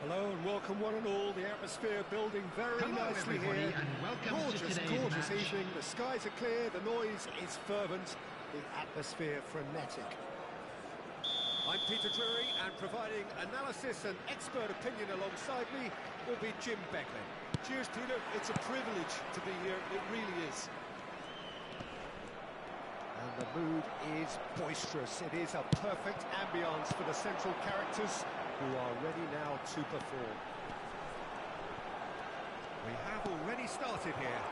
Hello and welcome one and all. The atmosphere building very nicely here. And welcome to today's gorgeous match. evening. The skies are clear, the noise is fervent, the atmosphere frenetic. I'm Peter Drury, and providing analysis and expert opinion alongside me will be Jim Beckley. Cheers, Peter. It's a privilege to be here. It really is. And the mood is boisterous. It is a perfect ambience for the central characters who are ready now to perform. We have already started here.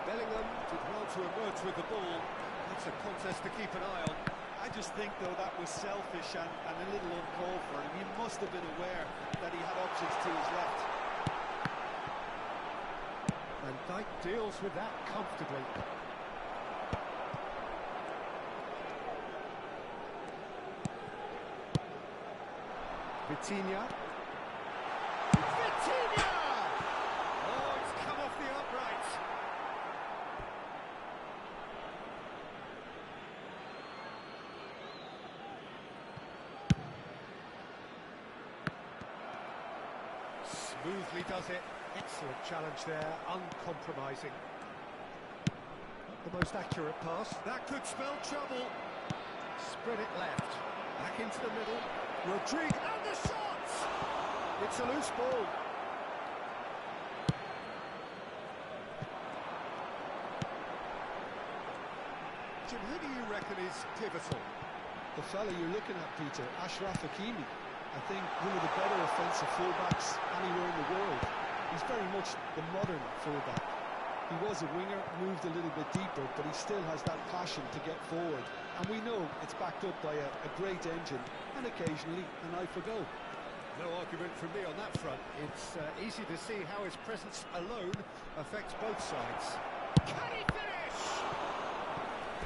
Bellingham did well to emerge with the ball. It's a contest to keep an eye on. I just think, though, that was selfish and a little uncalled for him. He must have been aware that he had options to his left. And Giai deals with that comfortably. Vitinha. Vitinha! Oh, it's come off the uprights. Smoothly does it. Excellent challenge there, uncompromising. Not the most accurate pass. That could spell trouble. Spread it left. Back into the middle. Rodrigue, and the shot! It's a loose ball. Jim, who do you reckon is pivotal? The fella you're looking at, Peter, Ashraf Hakimi. I think one of the better offensive fullbacks anywhere in the world. He's very much the modern fullback. He was a winger, moved a little bit deeper, but he still has that passion to get forward. And we know it's backed up by a great engine, and occasionally an eye for goal. No argument from me on that front. It's easy to see how his presence alone affects both sides. Can he finish?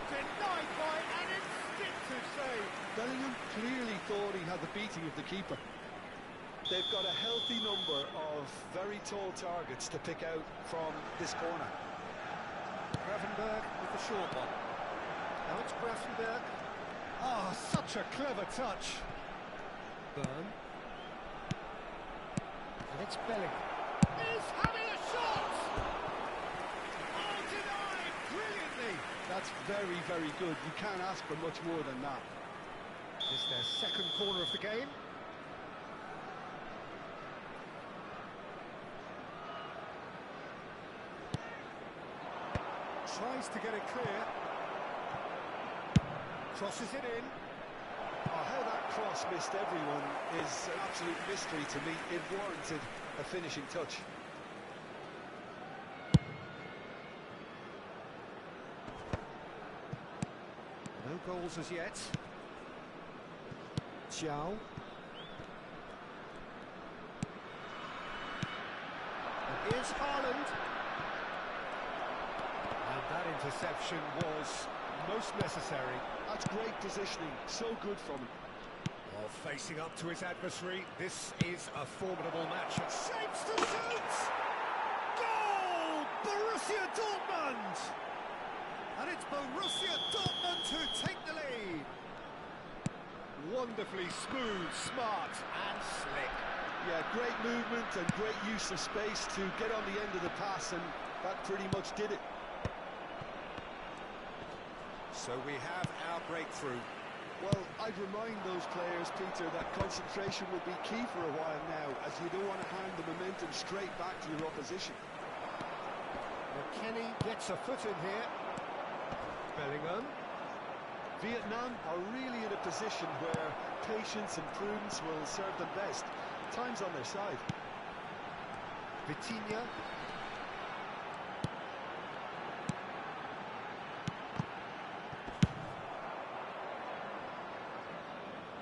Denied by an instinctive save. Bellingham clearly thought he had the beating of the keeper. They've got a healthy number of very tall targets to pick out from this corner. Gravenberg with the short one. Now it's Gravenberg. Ah, such a clever touch. Burn. And it's Bellingham. He's having a shot! Oh, denied brilliantly. That's very, very good. You can't ask for much more than that. It's their second corner of the game. Tries to get it clear. Crosses it in. Oh, how that cross missed everyone is an absolute mystery to me. It warranted a finishing touch. No goals as yet. Giai. And here's Haaland. And that interception was most necessary. That's great positioning, so good from him. While facing up to his adversary, this is a formidable match. Shapes to shoot! Goal! Borussia Dortmund! And it's Borussia Dortmund who take the lead. Wonderfully smooth, smart and slick. Yeah, great movement and great use of space to get on the end of the pass, and that pretty much did it. So we have our breakthrough. Well, I'd remind those players, Peter, that concentration will be key for a while now, as you don't want to hand the momentum straight back to your opposition. McKennie gets a foot in here. Bellingham. Vietnam are really in a position where patience and prudence will serve them best. Time's on their side. Vitinha.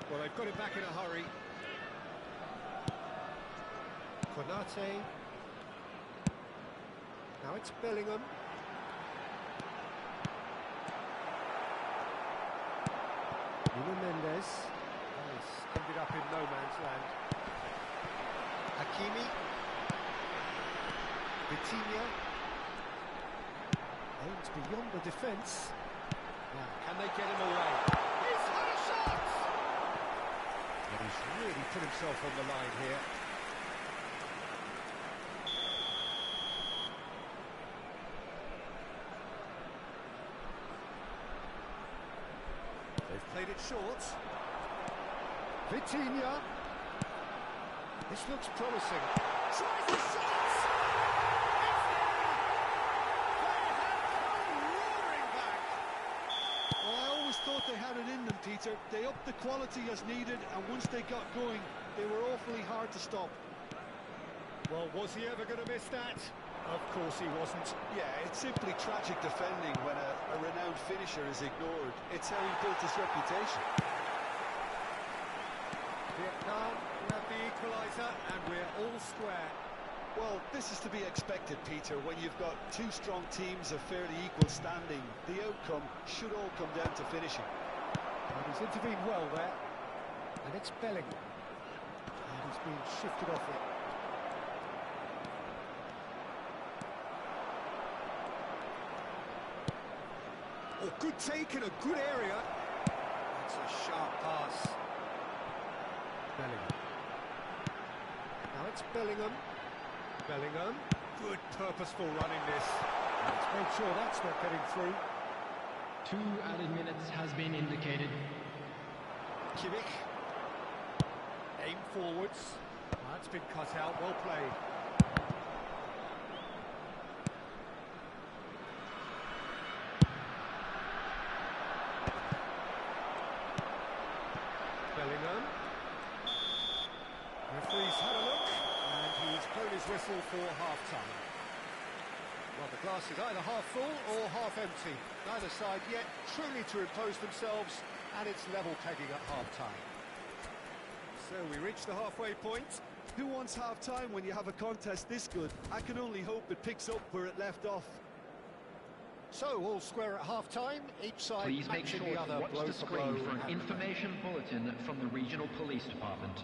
Well, they've got it back in a hurry. Konate. Now it's Bellingham. Nuno Mendes. He's ended up in no man's land. Hakimi. Vitinha. Aims beyond the defence. Now, can they get him away? He's put himself on the line here. They've played it short. Vitinha. This looks promising. Tries the shot! It's there! They have come roaring back! Well, I always thought they had it in them, Peter. They upped the quality as needed, and once they got going, they were awfully hard to stop. Well, was he ever going to miss that? Of course he wasn't. Yeah, it's simply tragic defending when a renowned finisher is ignored. It's how he built his reputation. Vietnam have the equaliser, and we're all square. Well, this is to be expected, Peter. When you've got two strong teams of fairly equal standing, the outcome should all come down to finishing. And he's intervened well there. And it's Bellingham. And he's been shifted off it. Oh, good take in a good area. That's a sharp pass. Bellingham. Now it's Bellingham. Bellingham. Good purposeful running this. Let's make sure that's not getting through. 2 added minutes has been indicated. Kimmich. Aim forwards. That's been cut out. Well played. Bellingham. Referee's had a look, and he's blown his whistle for half-time. Well, the glass is either half full or half empty. Neither side yet truly to impose themselves, and it's level pegging at half-time. So we reach the halfway point. Who wants half-time when you have a contest this good? I can only hope it picks up where it left off. So, all square at half-time, each side Please make matching sure the to other watch blow the for screen blow for an and information bulletin from the regional police department.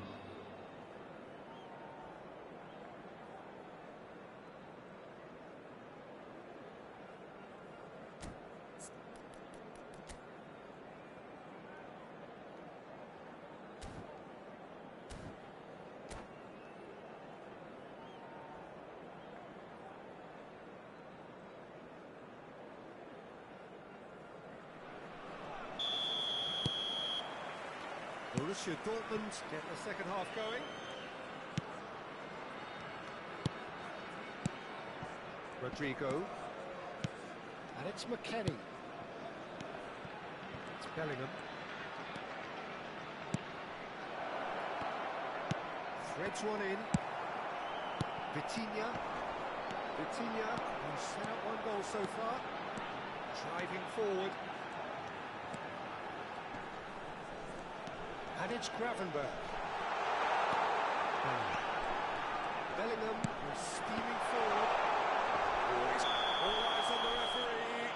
Borussia Dortmund get the second half going. Rodrigo. And it's McKennie. It's Bellingham. Threads one in. Vitinha. Vitinha, who's set up one goal so far. Driving forward. And it's Gravenberg. Bellingham is steaming forward. All eyes on the referee.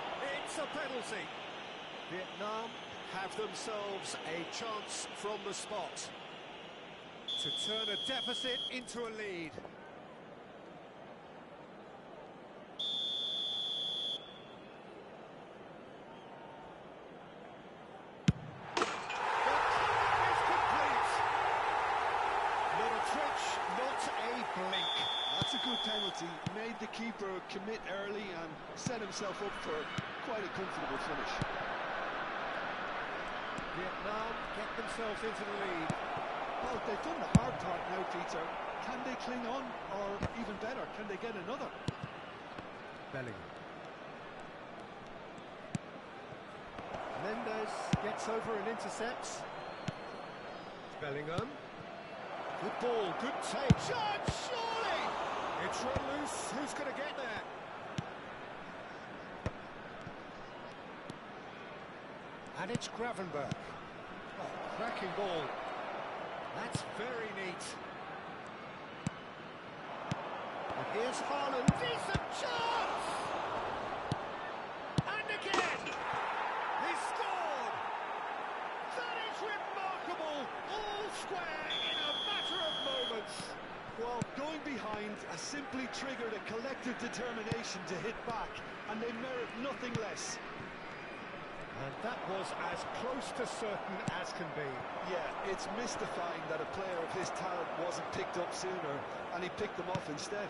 It's a penalty. Vietnam have themselves a chance from the spot to turn a deficit into a lead. That's a good penalty. Made the keeper commit early and set himself up for quite a comfortable finish. Vietnam get themselves into the lead. Well, they've done the hard part now, Peter. Can they cling on, or even better, can they get another? Bellingham. Mendes gets over and intercepts. Bellingham. Good ball, good take. Shot, surely! It's run loose. Who's going to get there? And it's Gravenberg. Oh, cracking ball. That's very neat. And here's Haaland. Decent chance! And again! He scored! That is remarkable! All square in a matter of moments. Well, going behind has simply triggered a collective determination to hit back, and they merit nothing less. And that was as close to certain as can be. Yeah, it's mystifying that a player of his talent wasn't picked up sooner, and he picked them off instead.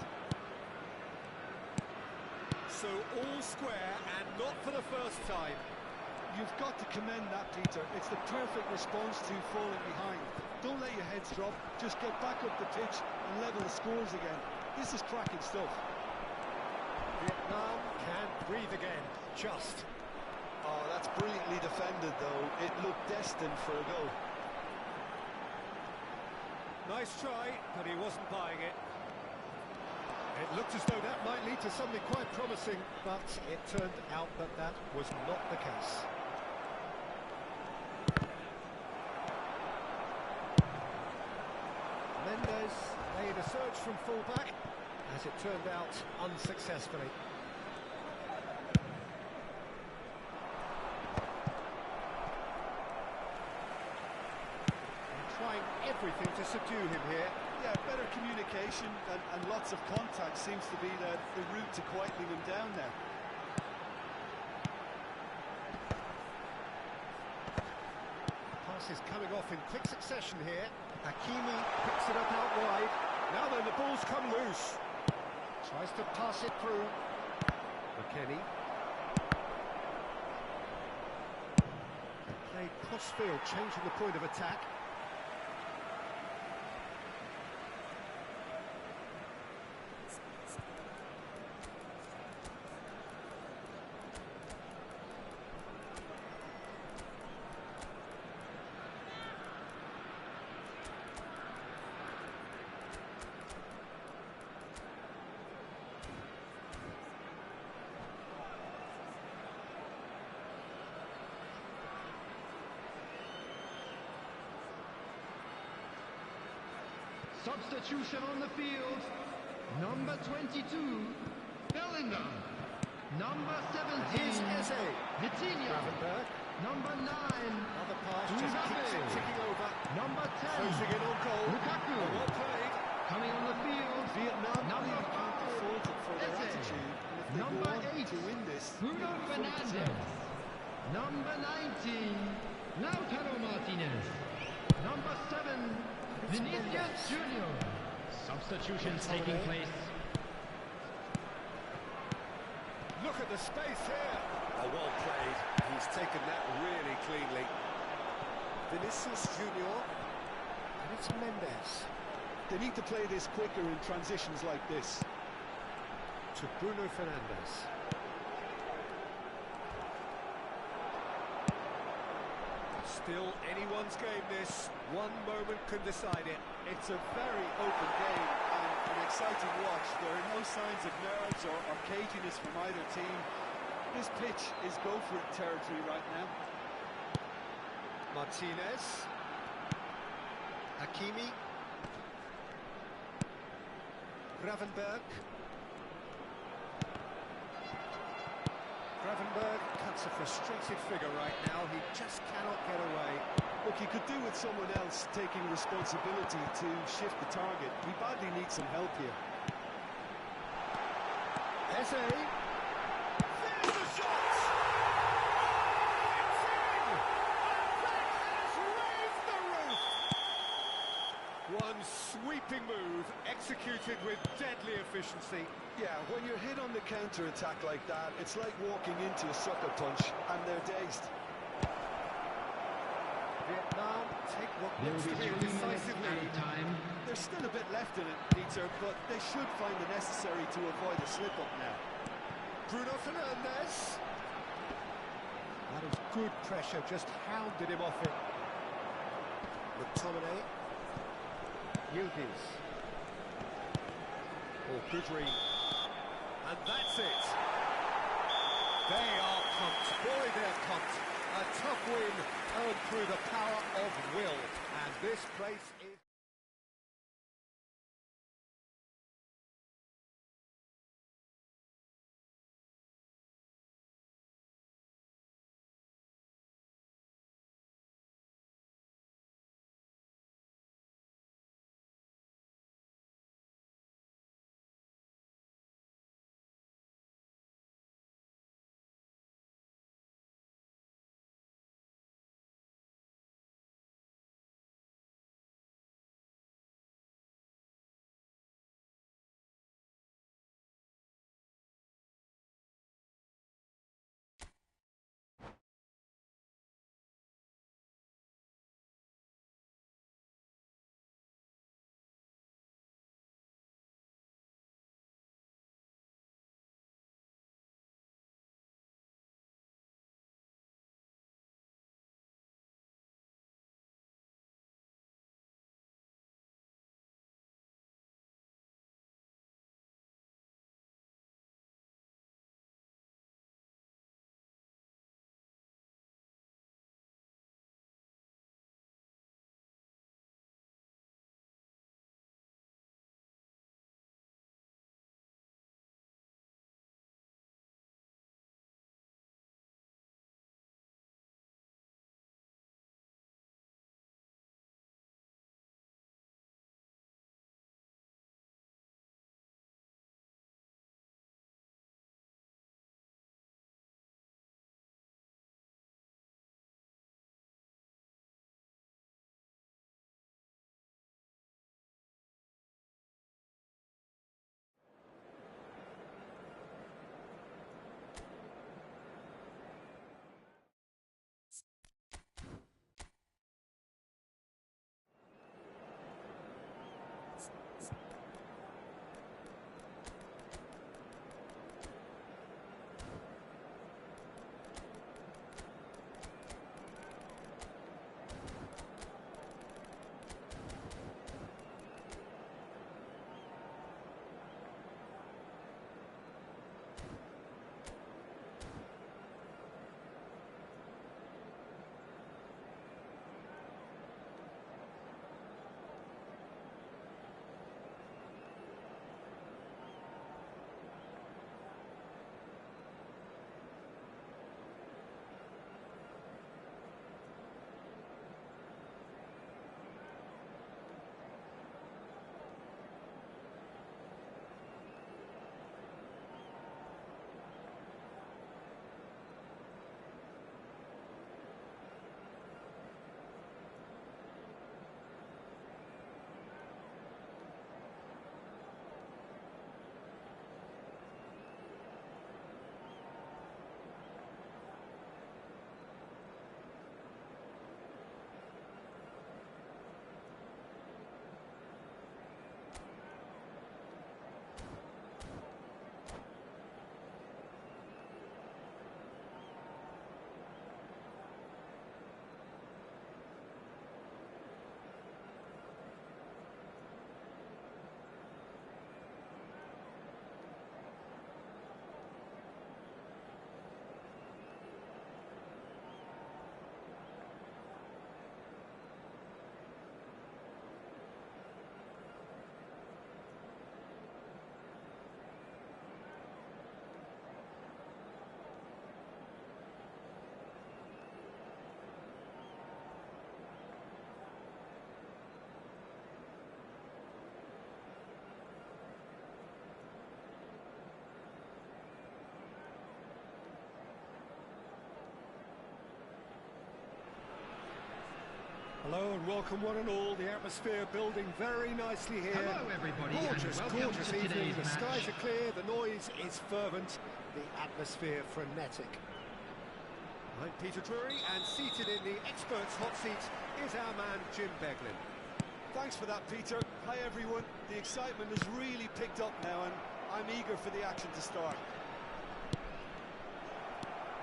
So all square, and not for the first time. You've got to commend that, Peter. It's the perfect response to falling behind. Don't let your heads drop, just get back up the pitch and level the scores again. This is cracking stuff. Vietnam can breathe again, just. Oh, that's brilliantly defended, though. It looked destined for a goal. Nice try, but he wasn't buying it. It looked as though that might lead to something quite promising, but it turned out that that was not the case. Mendes made a surge from fullback, as it turned out unsuccessfully. They're trying everything to subdue him here. Yeah, better communication and lots of contact seems to be the route to quieting him down there. Pass is coming off in quick succession here. Hakimi picks it up out wide. Now then, the ball's come loose. Tries to pass it through. McKennie. Played cross-field, changing the point of attack. Substitution on the field. Number 22, Bellingham. Number 17, Here's Eze. Vitinha. Gravenberch. Number 9, Another pass, just keeps it ticking over. Number 10, Closing in on goal. Lukaku. Well played. Coming on the field. Vietnam Number really can't 5, afford it for their Eze. attitude. And if they Number go on 8, to win this, Bruno they'll be fully Fernandes. deserved. Number 19, Lautaro Martinez. Number 7, Vinicius Junior. Substitutions taking place. Look at the space here. Oh, well played. He's taken that really cleanly. Vinicius Junior. And it's Mendes. They need to play this quicker in transitions like this. To Bruno Fernandes. Still anyone's game this. One moment can decide it. It's a very open game and an exciting watch. There are no signs of nerves or caginess from either team. This pitch is go-for-it territory right now. Martinez. Hakimi. Gravenberch. Gravenberch cuts a frustrated figure right now. He just cannot get away. Look, he could do with someone else taking responsibility to shift the target. He badly needs some help here. Eze. There's the shot! It's in! And that has raised the roof! One sweeping move, executed with deadly efficiency. Yeah, when you're hit on the counter-attack like that, it's like walking into a sucker punch, and they're dazed. Vietnam take what There looks will to be be a 3 minutes decisive lead. added time. There's still a bit left in it, Peter, but they should find the necessary to avoid a slip-up now. Bruno Fernandes. That is good pressure, just hounded him off it. McTominay. Yildiz. Or Gudry. And that's it. They are pumped. Boy, they're pumped. A tough win earned through the power of will. And this place is... Hello and welcome one and all. The atmosphere building very nicely here. Hello everybody, Gorgeous, and welcome gorgeous to evening. today's The match. skies are clear, the noise is fervent, the atmosphere frenetic. I'm Peter Drury, and seated in the experts' hot seat is our man Jim Beglin. Thanks for that, Peter. Hi, everyone. The excitement has really picked up now, and I'm eager for the action to start.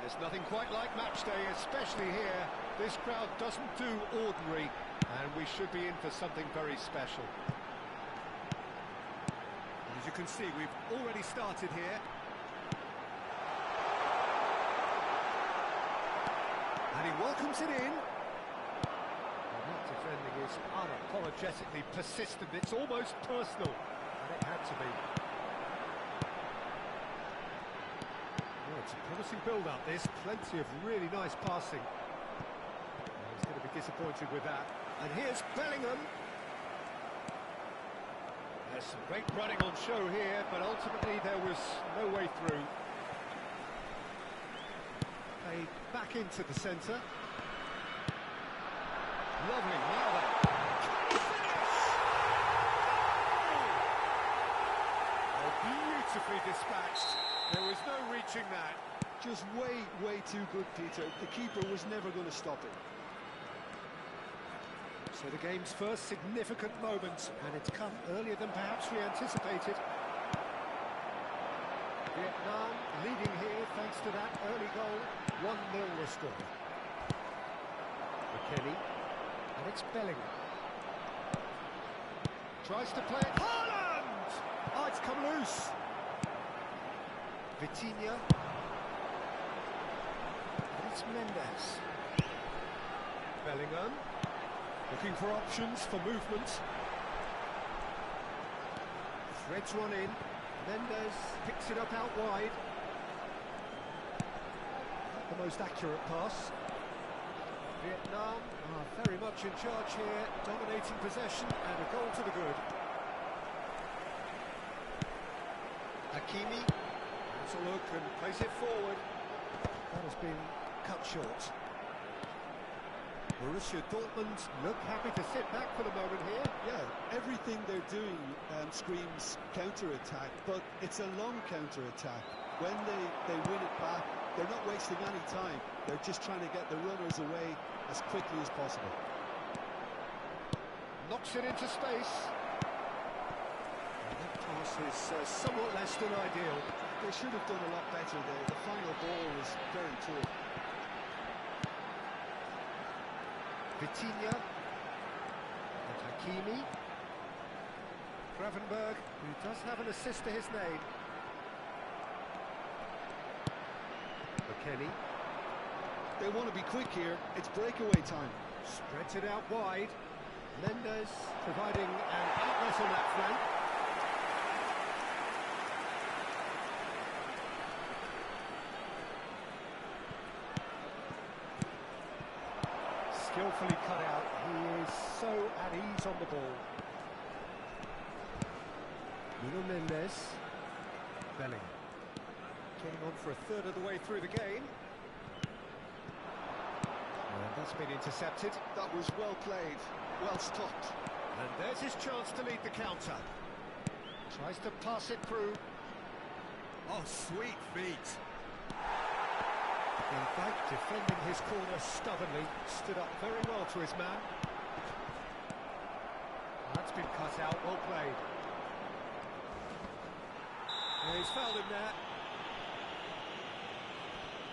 There's nothing quite like match day, especially here. This crowd doesn't do ordinary, and we should be in for something very special. As you can see, we've already started here. And he welcomes it in. And that defending is unapologetically persistent. It's almost personal, and it had to be. Well, it's a promising build-up, this. Plenty of really nice passing. He's going to be disappointed with that. And here's Bellingham. There's some great running on show here, but ultimately there was no way through. Played back into the centre. Lovely, now then. Oh, beautifully dispatched. There was no reaching that. Just way too good, Peter. The keeper was never going to stop it. So the game's first significant moment, and it's come earlier than perhaps we anticipated. Vietnam leading here thanks to that early goal. 1-0 the score. McKennie, and it's Bellingham. Tries to play it. Haaland! Oh, it's come loose. Vitinha. And it's Mendes. Bellingham. Looking for options for movement. Threads one in. Mendes picks it up out wide. Not the most accurate pass. Vietnam are very much in charge here, dominating possession, and a goal to the good. Hakimi has a look and plays it forward. That has been cut short. Borussia Dortmund look happy to sit back for the moment here. Yeah, everything they're doing screams counter-attack, but it's a long counter-attack. When they win it back, they're not wasting any time. They're just trying to get the runners away as quickly as possible. Knocks it into space. And that pass is somewhat less than ideal. They should have done a lot better there. The final ball was very poor. Vitinha and Hakimi. Gravenberg, who does have an assist to his name. McKennie. They want to be quick here. It's breakaway time. Spreads it out wide. Mendes providing an outlet on that flank. Skillfully cut out. He is so at ease on the ball. Nuno Mendes. Bellingham. Getting on for a third of the way through the game. And that's been intercepted. That was well played, well stopped. And there's his chance to lead the counter. Tries to pass it through. Oh, sweet feet. In fact, defending his corner stubbornly, stood up very well to his man. That's been cut out, well played. Yeah, he's fouled him there.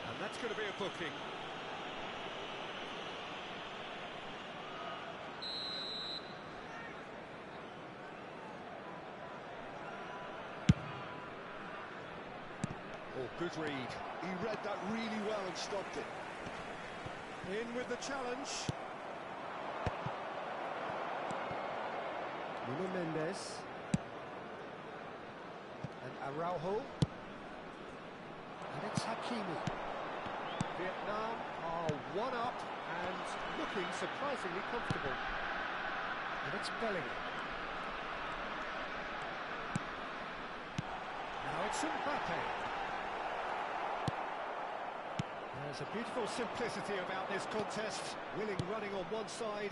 And that's going to be a booking. Oh, good read. He read that really well and stopped it. In with the challenge. Nuno Mendes. And Araujo. And it's Hakimi. Vietnam are one up and looking surprisingly comfortable. And it's Bellingham. Now it's Mbappe. There's a beautiful simplicity about this contest. Willing running on one side,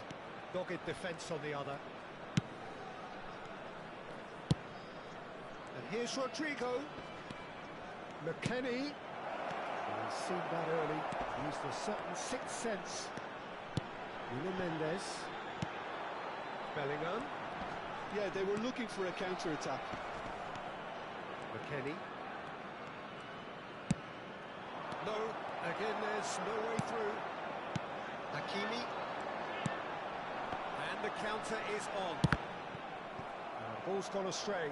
dogged defence on the other. And here's Rodrigo. McKennie. He's seen that early. Used a certain sixth sense. Nuno Mendes. Bellingham. Yeah, they were looking for a counter-attack. McKennie. No, again there's no way through. Hakimi. And the counter is on. Ball's gone astray.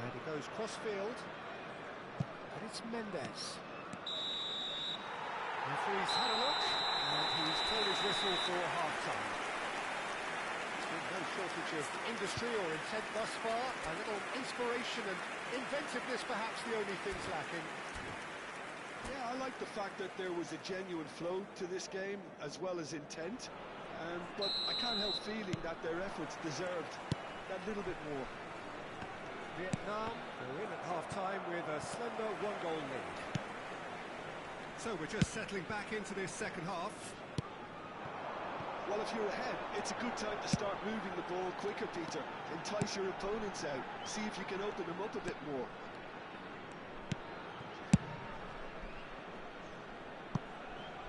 And he goes cross-field. But it's Mendes. Referee's had a look, and he's told his whistle for half-time. There's been no shortage of industry or intent thus far. A little inspiration and inventiveness perhaps the only things lacking. Yeah, I like the fact that there was a genuine flow to this game, as well as intent. But I can't help feeling that their efforts deserved that little bit more. Vietnam are in at half-time with a slender one-goal lead. So we're just settling back into this second half. Well, if you're ahead, it's a good time to start moving the ball quicker, Peter. Entice your opponents out. See if you can open them up a bit more.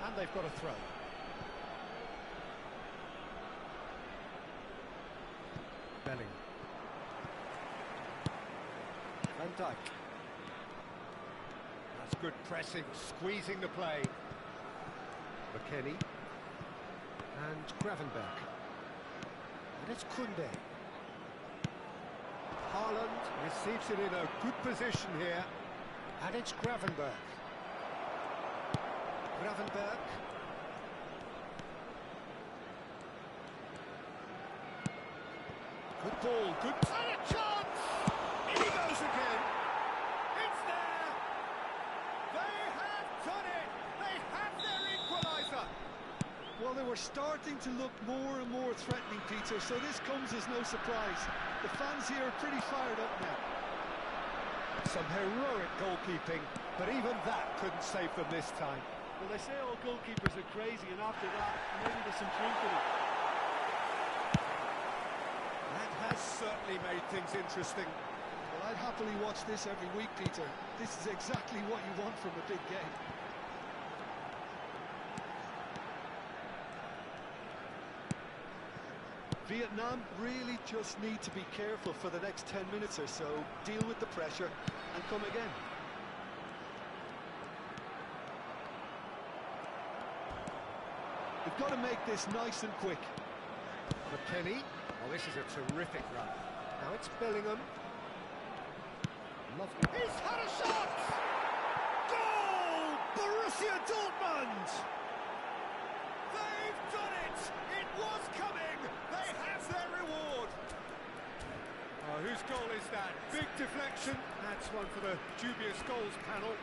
And they've got a throw. Bellingham. Van Dijk. That's good pressing, squeezing the play. McKennie. And Gravenberch. And it's Koundé. Haaland receives it in a good position here. And it's Gravenberch. Gravenberch. Good ball, good... And a chance! In he goes again! It's there! They have done it! They have their equaliser! Well, they were starting to look more and more threatening, Peter, so this comes as no surprise. The fans here are pretty fired up now. Some heroic goalkeeping, but even that couldn't save them this time. Well, they say all goalkeepers are crazy, and after that, maybe there's some truth in it. That has certainly made things interesting. Well, I'd happily watch this every week, Peter. This is exactly what you want from a big game. Vietnam really just need to be careful for the next 10 minutes or so, deal with the pressure, and come again. They've got to make this nice and quick. McKennie. Oh, this is a terrific run. Now it's Bellingham. Lovely. He's had a shot! Goal! Borussia Dortmund! They've done it! It was coming! They have their reward! Oh, whose goal is that? Big deflection. That's one for the dubious goals panel.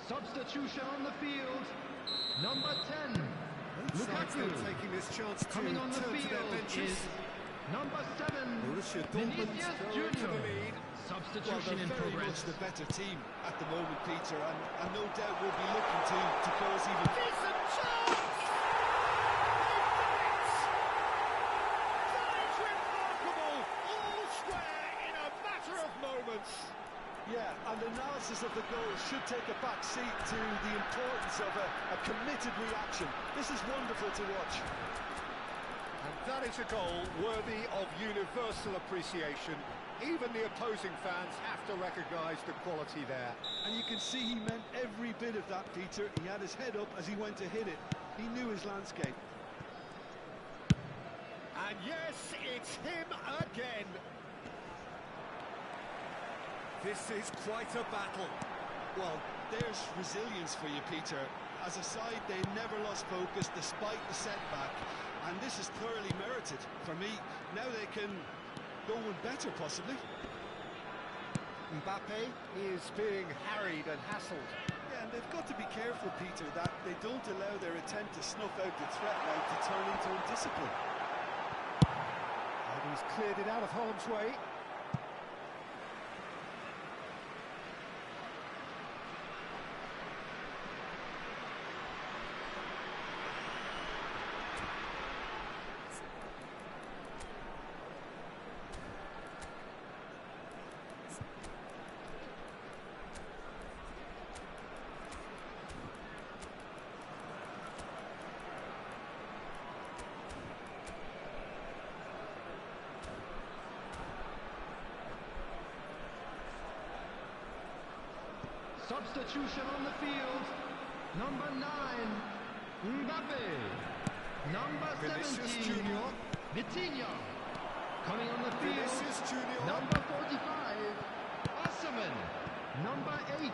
Substitution on the field. Number 10. Lukaku. Taking this chance to Coming on the turn to their field benches. is number 7. Borussia Dortmund Vinicius go to the Junior. lead. Substitution in Well, they're very progress. much the better team at the moment, Peter, and no doubt will be looking to cause even... Decent chance! They've done it! That is remarkable! All square in a matter of moments. Yeah, and analysis of the goal should take a back seat to the importance of a committed reaction. This is wonderful to watch. And that is a goal worthy of universal appreciation. Even the opposing fans have to recognise the quality there. And you can see he meant every bit of that, Peter. He had his head up as he went to hit it. He knew his landscape. And yes, it's him again. This is quite a battle. Well, there's resilience for you, Peter. As a side, they never lost focus despite the setback. And this is thoroughly merited. For me, now they can go one better, possibly. Mbappe is being harried and hassled. Yeah, and they've got to be careful, Peter, that they don't allow their attempt to snuff out the threat now to turn into undiscipline. He's cleared it out of harm's way. Substitution on the field. Number 9, Mbappe. Number Vinicius 17, Junior. Vitinha. Coming on the field. Vinicius Junior. Number 45, Osimhen. Number 8,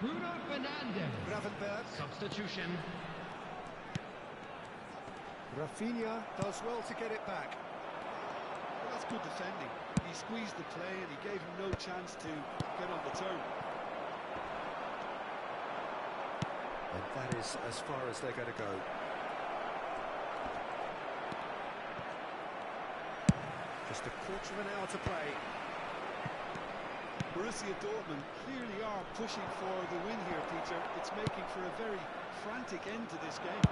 Bruno Fernandes. Gravenberg. Substitution. Rafinha does well to get it back. Well, that's good defending. He squeezed the play and he gave him no chance to get on the turn. And that is as far as they're going to go. Just a quarter of an hour to play. Borussia Dortmund clearly are pushing for the win here, Peter. It's making for a very frantic end to this game.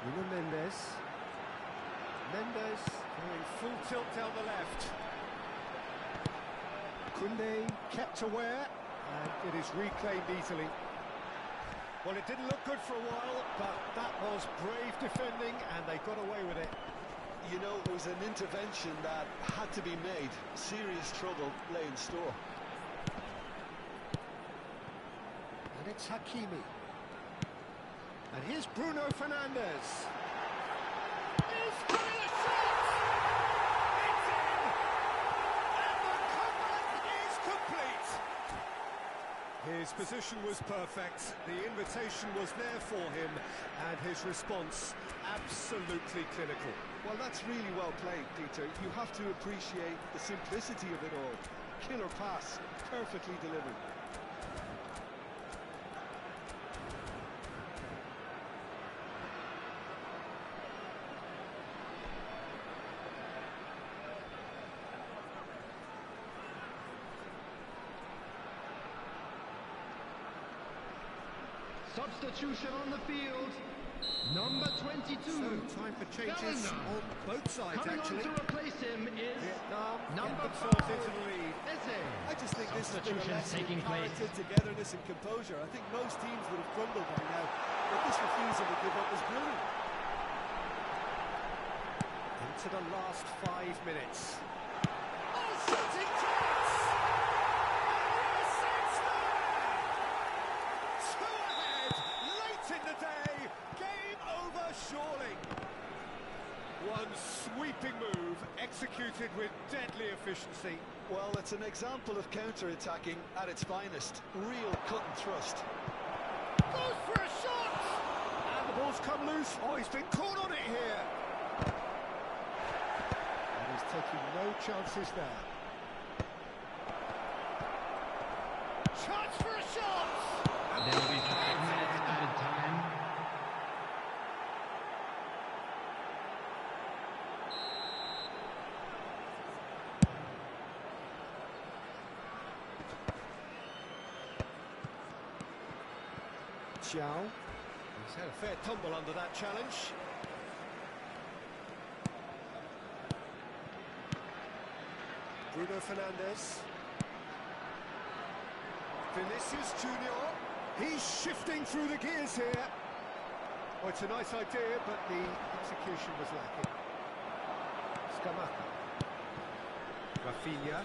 Nuno Mendes. Mendes going full tilt down the left. Koundé kept aware, and it is reclaimed easily. Well, it didn't look good for a while, but that was brave defending, and they got away with it. You know, it was an intervention that had to be made. Serious trouble lay in store. And it's Hakimi. And here's Bruno Fernandes. He's having a shot! It's in! And the comeback is complete! His position was perfect, the invitation was there for him, and his response absolutely clinical. Well, that's really well played, Peter. You have to appreciate the simplicity of it all. Killer pass, perfectly delivered. Substitution on the field. Number 22. So, time for changes on both sides, Coming actually. on to replace him is Vietnam number get themselves 5, into the lead. Eze. I just think this has been a Substitution lesson taking in place. character, togetherness and composure. I think most teams would have crumbled by now, but this refusal to give up was brilliant. Into the last 5 minutes. Oh, shooting chance! And it's there! Two ahead, late in the day, game over surely. One sweeping move, executed with deadly efficiency. Well, it's an example of counter-attacking at its finest. Real cut and thrust. Goes for a shot! And the ball's come loose. Oh, he's been caught on it here. And he's taking no chances there. Chance for a shot! There will be 5 minutes added time. Giai. He's had a fair tumble under that challenge. Bruno Fernandes. Vinicius Junior. He's shifting through the gears here. Oh, it's a nice idea, but the execution was lacking. Scamacca. Rafinha.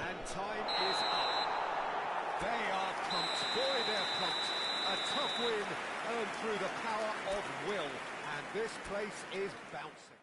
And time is up. They are pumped. Boy, they're pumped. A tough win earned through the power of will. And this place is bouncing.